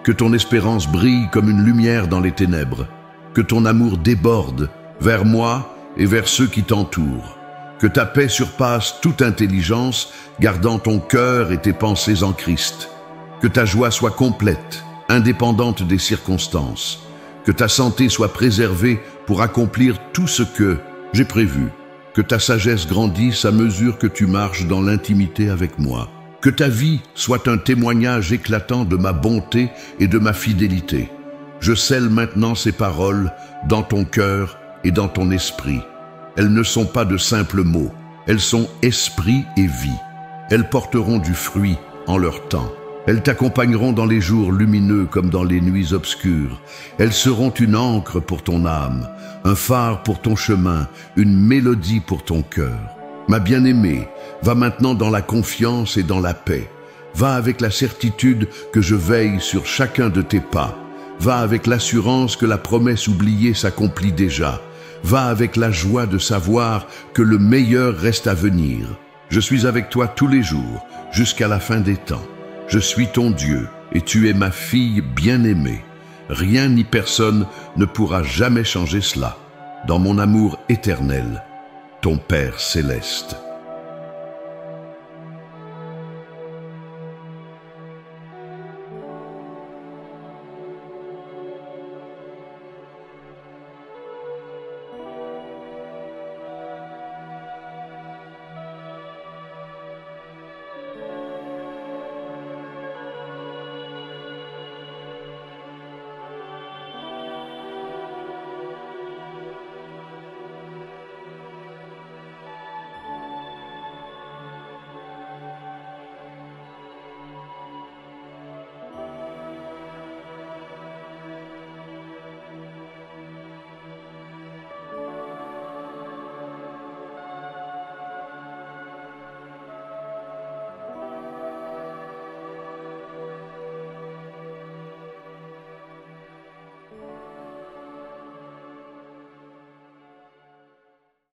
Que ton espérance brille comme une lumière dans les ténèbres. Que ton amour déborde vers moi et vers ceux qui t'entourent. Que ta paix surpasse toute intelligence, gardant ton cœur et tes pensées en Christ. Que ta joie soit complète, indépendante des circonstances. Que ta santé soit préservée pour accomplir tout ce que j'ai prévu. Que ta sagesse grandisse à mesure que tu marches dans l'intimité avec moi. Que ta vie soit un témoignage éclatant de ma bonté et de ma fidélité. Je scelle maintenant ces paroles dans ton cœur et dans ton esprit. Elles ne sont pas de simples mots, elles sont esprit et vie. Elles porteront du fruit en leur temps. Elles t'accompagneront dans les jours lumineux comme dans les nuits obscures. Elles seront une ancre pour ton âme, un phare pour ton chemin, une mélodie pour ton cœur. Ma bien-aimée, va maintenant dans la confiance et dans la paix. Va avec la certitude que je veille sur chacun de tes pas. Va avec l'assurance que la promesse oubliée s'accomplit déjà. Va avec la joie de savoir que le meilleur reste à venir. Je suis avec toi tous les jours, jusqu'à la fin des temps. Je suis ton Dieu et tu es ma fille bien-aimée. Rien ni personne ne pourra jamais changer cela. Dans mon amour éternel, ton Père céleste.